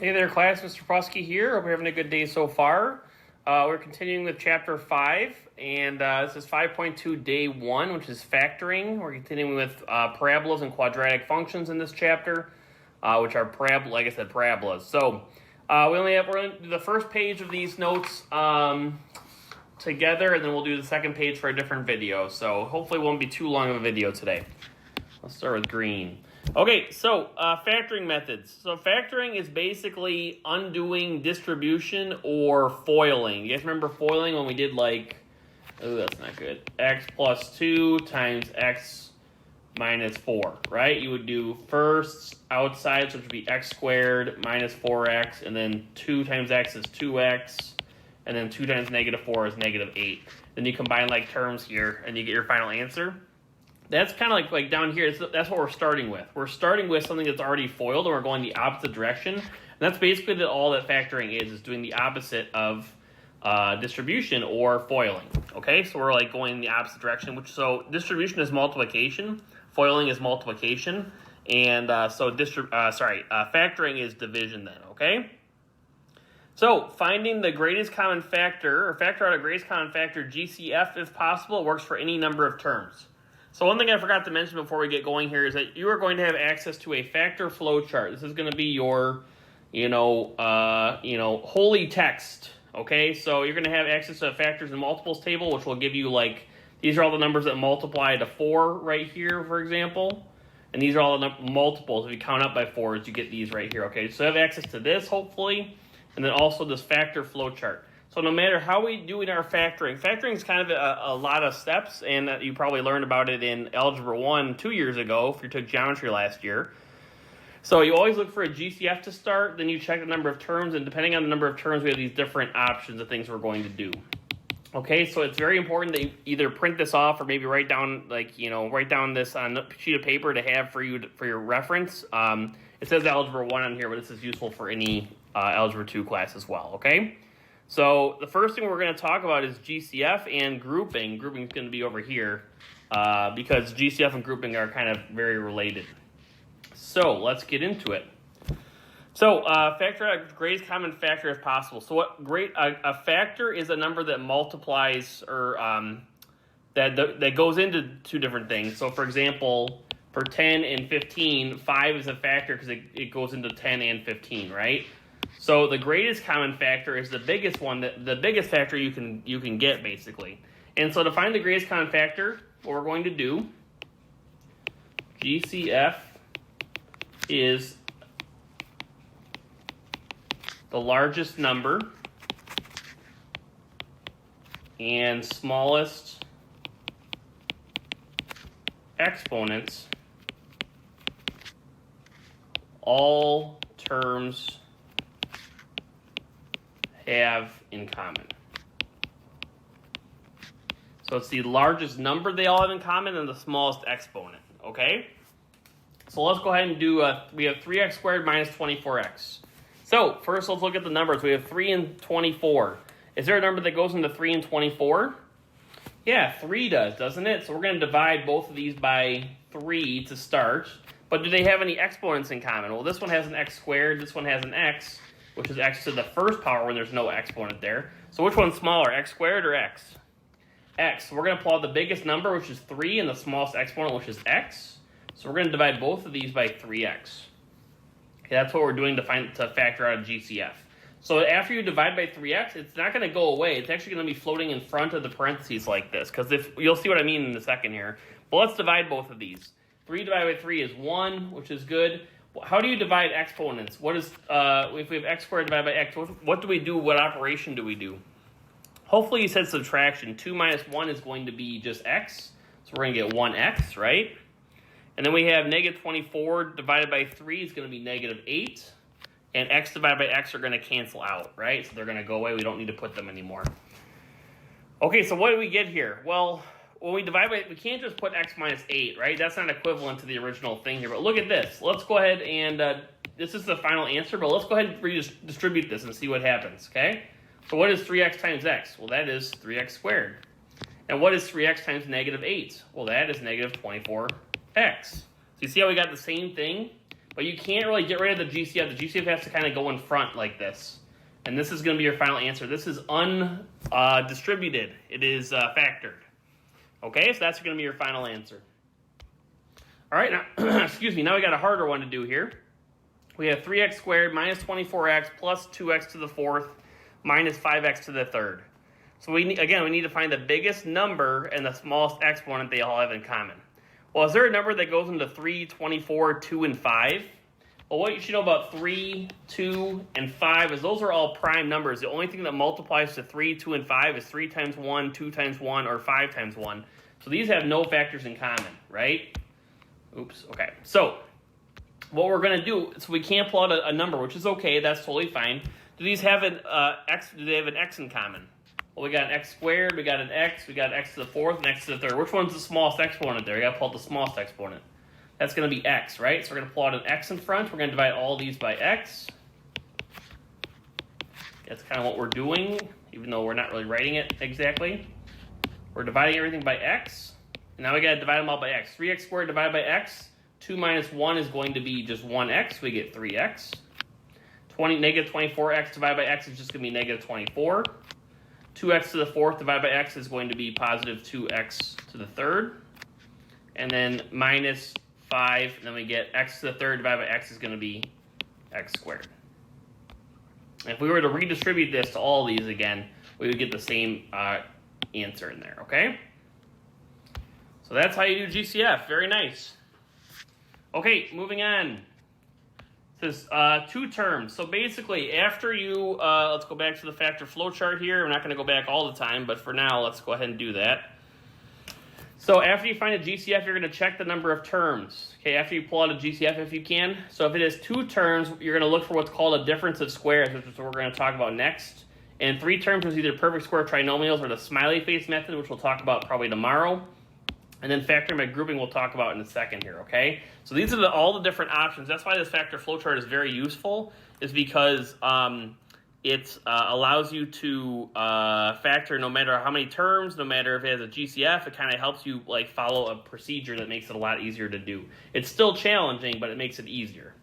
Hey there, class. Mr. Prusky here. Hope you're having a good day so far. We're continuing with Chapter 5, and this is 5.2, Day 1, which is factoring. We're continuing with parabolas and quadratic functions in this chapter, which are, like I said, parabolas. So we're going to do the first page of these notes together, and then we'll do the second page for a different video. So hopefully it won't be too long of a video today. Let's start with green. Okay, so factoring methods. So factoring is basically undoing distribution or foiling. You guys remember foiling when we did like, oh, that's not good, x plus 2 times x minus 4, right? You would do first outside, so it would be x squared minus 4x, and then 2 times x is 2x, and then 2 times negative 4 is negative 8. Then you combine like terms here, and you get your final answer. That's kind of like down here, that's what we're starting with. We're starting with something that's already foiled, and we're going the opposite direction. And that's basically all that factoring is doing the opposite of distribution or foiling. Okay, so we're like going the opposite direction. So distribution is multiplication, foiling is multiplication, and factoring is division then, okay? So finding the greatest common factor, or factor out a greatest common factor, GCF if possible, works for any number of terms. So one thing I forgot to mention before we get going here is that you are going to have access to a factor flow chart. This is going to be your, holy text. Okay, so you're going to have access to a factors and multiples table, which will give you like, these are all the numbers that multiply to 4 right here, for example. And these are all the multiples. If you count up by 4s, you get these right here. Okay, so you have access to this, hopefully, and then also this factor flow chart. So no matter how we do in our factoring is kind of a lot of steps, and you probably learned about it in Algebra 1 2 years ago if you took geometry last year. So you always look for a GCF to start, then you check the number of terms, and depending on the number of terms, we have these different options of things we're going to do. Okay, so it's very important that you either print this off or maybe write down this on a sheet of paper to have for your reference. It says Algebra 1 on here, but this is useful for any Algebra 2 class as well, okay? So the first thing we're going to talk about is GCF and grouping. Grouping is going to be over here because GCF and grouping are kind of very related. So let's get into it. So factor out a greatest common factor if possible. So a factor is a number that multiplies or that goes into two different things. So for example, for 10 and 15, 5 is a factor because it goes into 10 and 15, right? So the greatest common factor is the biggest one, the biggest factor you can get, basically. And so to find the greatest common factor, what we're going to do, GCF is the largest number and smallest exponents, all terms have in common. So it's the largest number they all have in common and the smallest exponent, okay? So let's go ahead and do, we have 3x squared minus 24x. So first let's look at the numbers. We have 3 and 24. Is there a number that goes into 3 and 24? Yeah, 3 does, doesn't it? So we're going to divide both of these by 3 to start. But do they have any exponents in common? Well, this one has an x squared, this one has an x, which is x to the first power when there's no exponent there. So which one's smaller, x squared or x? X. So we're going to plot the biggest number, which is 3, and the smallest exponent, which is x. So we're going to divide both of these by 3x. Okay, that's what we're doing to factor out a GCF. So after you divide by 3x, it's not going to go away. It's actually going to be floating in front of the parentheses like this, because you'll see what I mean in a second here. But let's divide both of these. 3 divided by 3 is 1, which is good. How do you divide exponents? What is if we have x squared divided by x, what do we do? What operation do we do? Hopefully you said subtraction. 2 minus 1 is going to be just x. So we're going to get 1x, right? And then we have negative 24 divided by 3 is going to be negative 8. And x divided by x are going to cancel out, right? So they're going to go away. We don't need to put them anymore. Okay, so what do we get here? Well, when we divide by, we can't just put x minus 8, right? That's not equivalent to the original thing here. But look at this. Let's go ahead and, this is the final answer, but let's go ahead and redistribute this and see what happens, okay? So what is 3x times x? Well, that is 3x squared. And what is 3x times negative 8? Well, that is negative 24x. So you see how we got the same thing, But you can't really get rid of the GCF. The GCF has to kind of go in front like this. And this is going to be your final answer. This is undistributed. It is factored. Okay, so that's going to be your final answer. All right, now, excuse me, now we got a harder one to do here. We have 3x squared minus 24x plus 2x to the fourth minus 5x to the third. So we need to find the biggest number and the smallest exponent they all have in common. Well, is there a number that goes into 3, 24, 2, and 5? Well, what you should know about 3, 2, and 5 is those are all prime numbers. The only thing that multiplies to 3, 2, and 5 is 3 times 1, 2 times 1, or 5 times 1. So these have no factors in common, right? Oops, okay. So what we're going to do, so we can't plot a number, which is okay. That's totally fine. Do these have an x? Do they have an x in common? Well, we got an x squared, we got an x to the fourth, and x to the third. Which one's the smallest exponent there? You got to pull out the smallest exponent. That's going to be x, right? So we're going to plot an x in front. We're going to divide all these by x. That's kind of what we're doing, even though we're not really writing it exactly. We're dividing everything by x. And now we got to divide them all by x. 3x squared divided by x. 2 minus 1 is going to be just 1x. We get 3x. Negative 24x divided by x is just going to be negative 24. 2x to the fourth divided by x is going to be positive 2x to the third. And then minus 5, and then we get x to the third divided by x is going to be x squared. If we were to redistribute this to all these again, we would get the same answer in there, okay? So that's how you do GCF. Very nice. Okay, moving on. It says 2 terms. So basically, after you, let's go back to the factor flow chart here. We're not going to go back all the time, but for now, let's go ahead and do that. So after you find a GCF, you're going to check the number of terms. Okay, after you pull out a GCF if you can. So if it has 2 terms, you're going to look for what's called a difference of squares, which is what we're going to talk about next. And 3 terms is either perfect square trinomials or the smiley face method, which we'll talk about probably tomorrow. And then factoring by grouping we'll talk about in a second here, okay? So these are all the different options. That's why this factor flowchart is very useful, is because it allows you to factor no matter how many terms, no matter if it has a GCF, it kind of helps you like follow a procedure that makes it a lot easier to do. It's still challenging, but it makes it easier.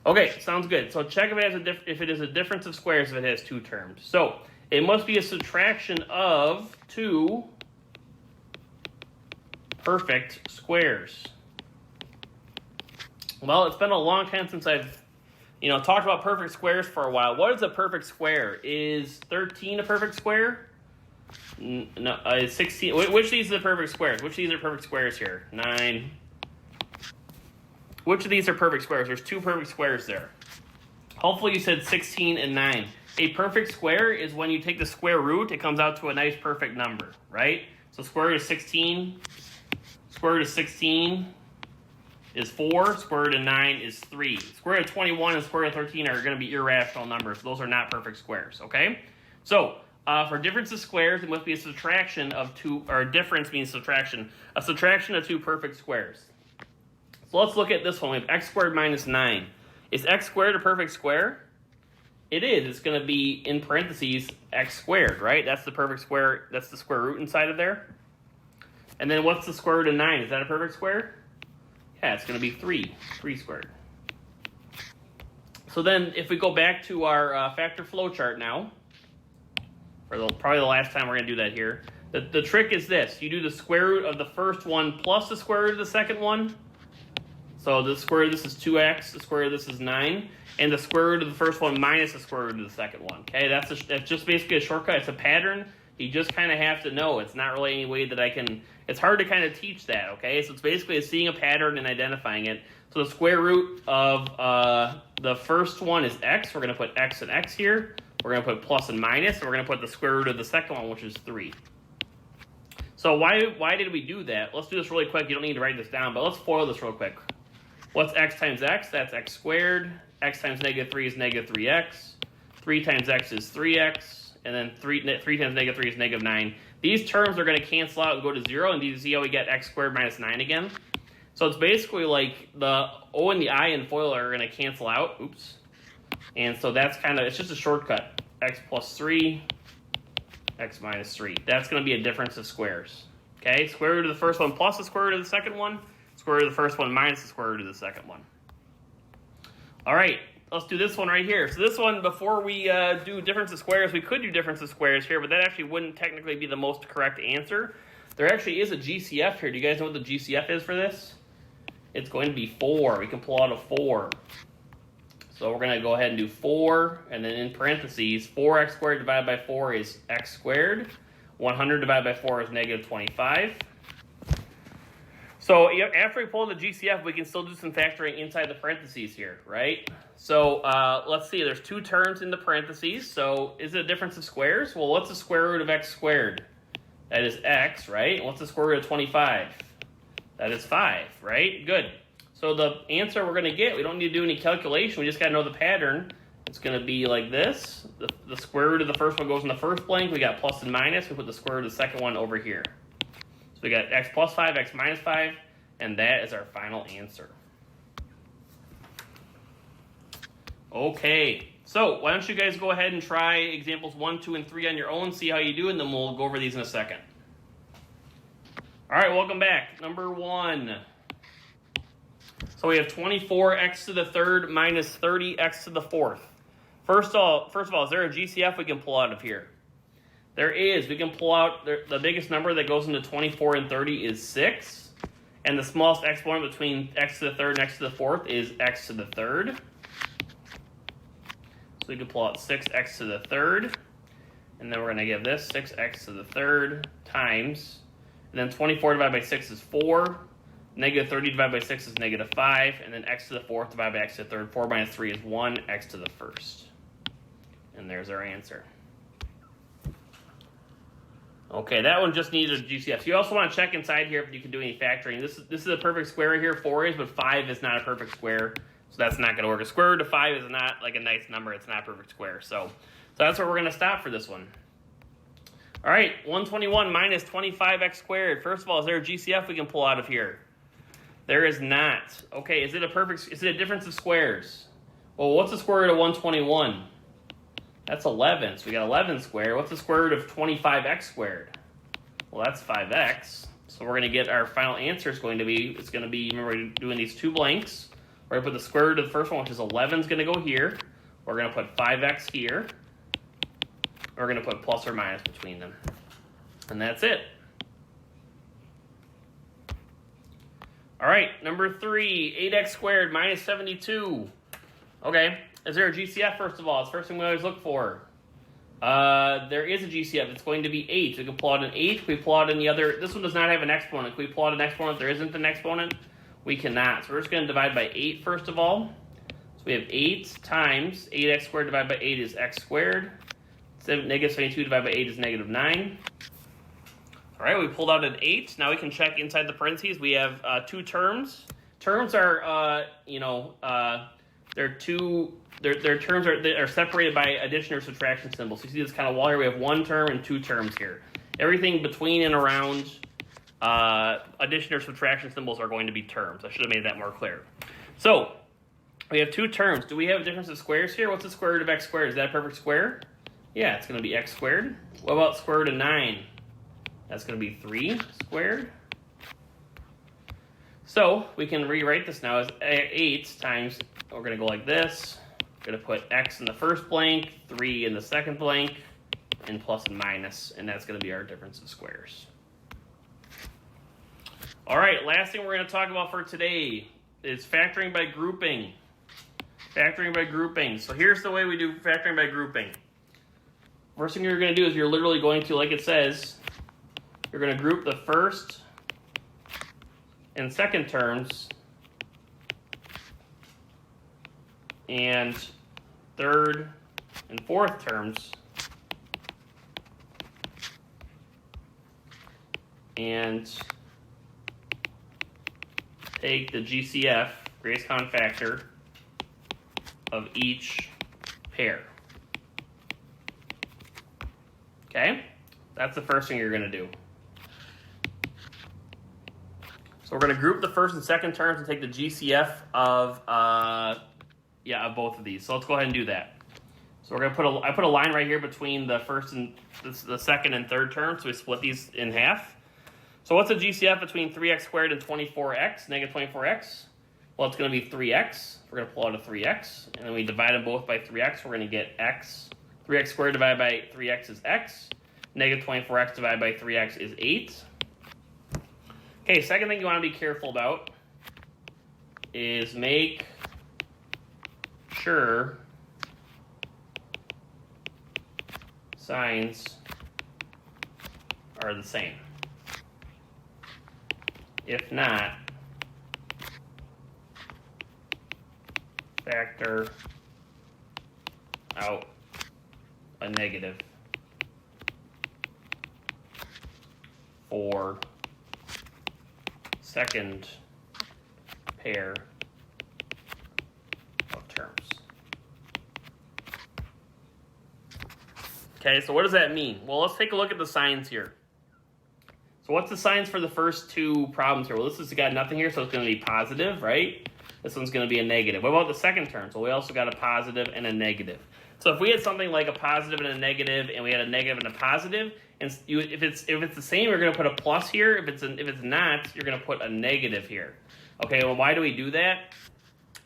Okay, sounds good. So check if it is a difference of squares if it has 2 terms. So it must be a subtraction of 2 perfect squares. Well, it's been a long time since I've, talked about perfect squares for a while. What is a perfect square? Is 13 a perfect square? No, is 16. Which of these are the perfect squares? Which of these are perfect squares here? 9. Which of these are perfect squares? There's 2 perfect squares there. Hopefully you said 16 and 9. A perfect square is when you take the square root, it comes out to a nice perfect number, right? So square root of 16. Square root of 16 is 4. Square root of 9 is 3. Square root of 21 and square root of 13 are going to be irrational numbers. Those are not perfect squares, okay? So, for difference of squares, it must be a subtraction of 2, or difference means subtraction. A subtraction of 2 perfect squares. So let's look at this one. We have x squared minus 9. Is x squared a perfect square? It is. It's going to be, in parentheses, x squared, right? That's the perfect square. That's the square root inside of there. And then what's the square root of 9? Is that a perfect square? Yeah, it's going to be 3. 3 squared. So then if we go back to our factor flow chart now, or probably the last time we're going to do that here, the trick is this. You do the square root of the first one plus the square root of the second one. So the square root of this is 2x, the square root of this is 9, and the square root of the first one minus the square root of the second one. Okay, that's just basically a shortcut. It's a pattern. You just kind of have to know. It's not really any way that I can... It's hard to kind of teach that, okay? So it's basically seeing a pattern and identifying it. So the square root of the first one is x. We're going to put x and x here. We're going to put plus and minus. And we're going to put the square root of the second one, which is 3. So why did we do that? Let's do this really quick. You don't need to write this down, but let's FOIL this real quick. What's x times x? That's x squared. X times negative 3 is negative 3x. 3 times x is 3x. And then 3 times negative 3 is negative 9. These terms are going to cancel out and go to 0. And do you see how we get x squared minus 9 again? So it's basically like the O and the I in FOIL are going to cancel out. Oops. And so that's it's just a shortcut. X plus 3, x minus 3. That's going to be a difference of squares. Okay? Square root of the first one plus the square root of the second one. Square root of the first one minus the square root of the second one. All right, let's do this one right here. So this one, before we do difference of squares, we could do difference of squares here, but that actually wouldn't technically be the most correct answer. There actually is a GCF here. Do you guys know what the GCF is for this? It's going to be 4. We can pull out a 4. So we're going to go ahead and do 4, and then in parentheses, 4x squared divided by 4 is x squared. 100 divided by 4 is negative 25. So after we pull the GCF, we can still do some factoring inside the parentheses here, right? So let's see, there's 2 terms in the parentheses. So is it a difference of squares? Well, what's the square root of x squared? That is x, right? What's the square root of 25? That is 5, right? Good. So the answer we're going to get, we don't need to do any calculation. We just got to know the pattern. It's going to be like this. The square root of the first one goes in the first blank. We got plus and minus. We put the square root of the second one over here. So we got x plus 5, x minus 5, and that is our final answer. Okay, so why don't you guys go ahead and try examples 1, 2, and 3 on your own, see how you do, and then we'll go over these in a second. All right, welcome back. Number 1. So we have 24x to the third minus 30x to the fourth. First of all, is there a GCF we can pull out of here? There is. We can pull out the biggest number that goes into 24 and 30 is 6. And the smallest exponent between x to the third and x to the fourth is x to the third. So we can pull out 6x to the third. And then we're going to give this 6x to the third times. And then 24 divided by 6 is 4. Negative 30 divided by 6 is negative 5. And then x to the fourth divided by x to the third. 4 minus 3 is 1. X to the first. And there's our answer. Okay, that one just needed a GCF. So you also want to check inside here if you can do any factoring. This is a perfect square here, 4 is, but 5 is not a perfect square. So that's not going to work. A square root of 5 is not like a nice number. It's not a perfect square. So that's where we're going to stop for this one. All right, 121 minus 25x squared. First of all, is there a GCF we can pull out of here? There is not. Okay, is it a difference of squares? Well, what's the square root of 121? That's 11, so we got 11 squared. What's the square root of 25x squared? Well, that's 5x. So we're going to get our final answer is going to be, remember we're doing these 2 blanks. We're going to put the square root of the first one, which is 11, is going to go here. We're going to put 5x here. We're going to put plus or minus between them. And that's it. All right, number 3, 8x squared minus 72. Okay. Is there a GCF, first of all? It's the first thing we always look for. There is a GCF. It's going to be 8. We can pull out an 8. We pull out any other. This one does not have an exponent. Can we pull out an exponent if there isn't an exponent? We cannot. So we're just going to divide by 8 first of all. So we have 8 times 8x squared divided by 8 is x squared. Negative 72 divided by 8 is negative 9. All right, we pulled out an 8. Now we can check inside the parentheses. We have 2 terms. Terms are, Their terms are separated by addition or subtraction symbols. So you see this kind of wall here. We have 1 term and 2 terms here. Everything between and around addition or subtraction symbols are going to be terms. I should have made that more clear. So we have 2 terms. Do we have a difference of squares here? What's the square root of x squared? Is that a perfect square? Yeah, it's going to be x squared. What about square root of 9? That's going to be 3 squared. So we can rewrite this now as 8 times, we're going to go like this. We're going to put x in the first blank, 3 in the second blank, and plus and minus, and that's going to be our difference of squares. All right, last thing we're going to talk about for today is factoring by grouping. Factoring by grouping. So here's the way we do factoring by grouping. First thing you're going to do is you're literally going to, like it says, you're going to group the first and second terms and third and fourth terms and take the GCF, greatest common factor, of each pair. Okay? That's the first thing you're going to do. So we're going to group the first and second terms and take the GCF of both of these. So let's go ahead and do that. So we're going to I put a line right here between the first and the second and third terms. So we split these in half. So what's the GCF between 3x squared and 24x, negative 24x? Well, it's going to be 3x. We're going to pull out a 3x, and then we divide them both by 3x. We're going to get x. 3x squared divided by 3x is x. Negative 24x divided by 3x is 8. Okay, second thing you want to be careful about is make sure signs are the same. If not, factor out a negative for second pair of terms. Okay, so what does that mean? Well, let's take a look at the signs here. So what's the signs for the first two problems here? Well, this has got nothing here, so it's going to be positive, right? This one's going to be a negative. What about the second term? So we also got a positive and a negative. So if we had something like a positive and a negative, and we had a negative and a positive, and if it's the same, you're going to put a plus here. If it's not, you're going to put a negative here. Okay. Well, why do we do that?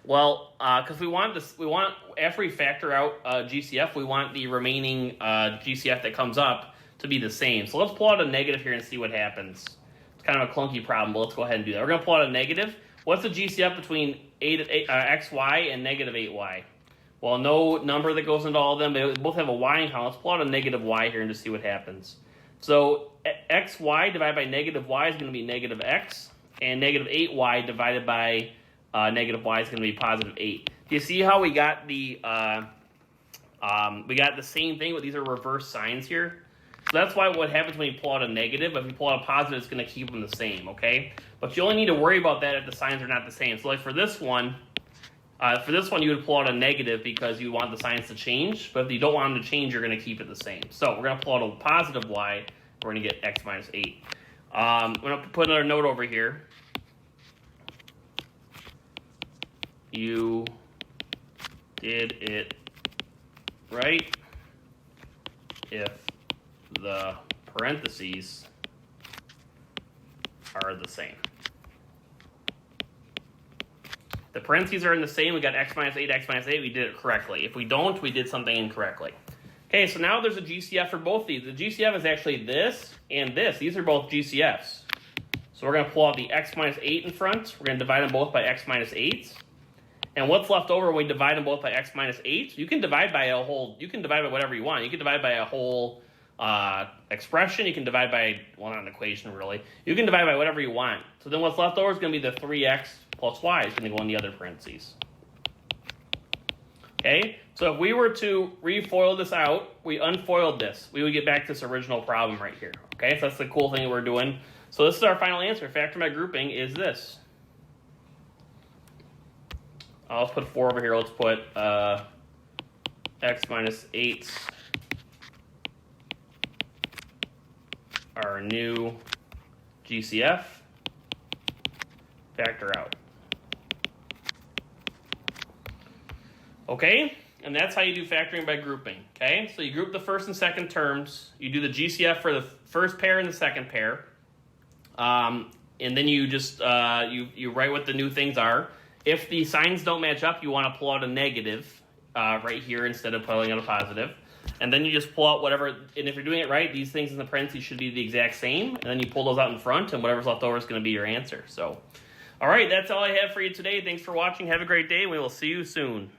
Well, because we want after we factor out GCF, we want the remaining GCF that comes up to be the same. So let's pull out a negative here and see what happens. It's kind of a clunky problem, but let's go ahead and do that. We're going to pull out a negative. What's the GCF between xy and negative 8y? Well, no number that goes into all of them. They both have a y in common. Let's pull out a negative y here and just see what happens. So xy divided by negative y is going to be negative x, and negative 8y divided by negative y is going to be positive 8. Do you see how we got the same thing, but these are reverse signs here? So that's why what happens when you pull out a negative, if you pull out a positive, it's going to keep them the same, okay? But you only need to worry about that if the signs are not the same. So like for this one, you would pull out a negative because you want the signs to change. But if you don't want them to change, you're going to keep it the same. So we're going to pull out a positive y. We're going to get x minus 8. I'm going to put another note over here. You did it right if the parentheses are the same. The parentheses are in the same. We got x minus 8, x minus 8. We did it correctly. If we don't, we did something incorrectly. Okay, so now there's a GCF for both these. The GCF is actually this and this. These are both GCFs. So we're going to pull out the x minus 8 in front. We're going to divide them both by x minus 8. And what's left over when we divide them both by x minus 8? You can divide by whatever you want. You can divide by a whole expression. You can divide by, well, not an equation really. You can divide by whatever you want. So then what's left over is going to be the 3x plus y is going to go in the other parentheses. Okay, so if we were to refoil this out, we unfoiled this, we would get back to this original problem right here. Okay, so that's the cool thing that we're doing. So this is our final answer. Factor by grouping is this. Let's put 4 over here. Let's put x minus 8, our new GCF. Factor out. Okay, and that's how you do factoring by grouping. Okay, so you group the first and second terms. You do the GCF for the first pair and the second pair. And then you just you write what the new things are. If the signs don't match up, you want to pull out a negative right here instead of pulling out a positive. And then you just pull out whatever, and if you're doing it right, these things in the parentheses should be the exact same. And then you pull those out in front, and whatever's left over is going to be your answer. So, all right, that's all I have for you today. Thanks for watching. Have a great day. We will see you soon.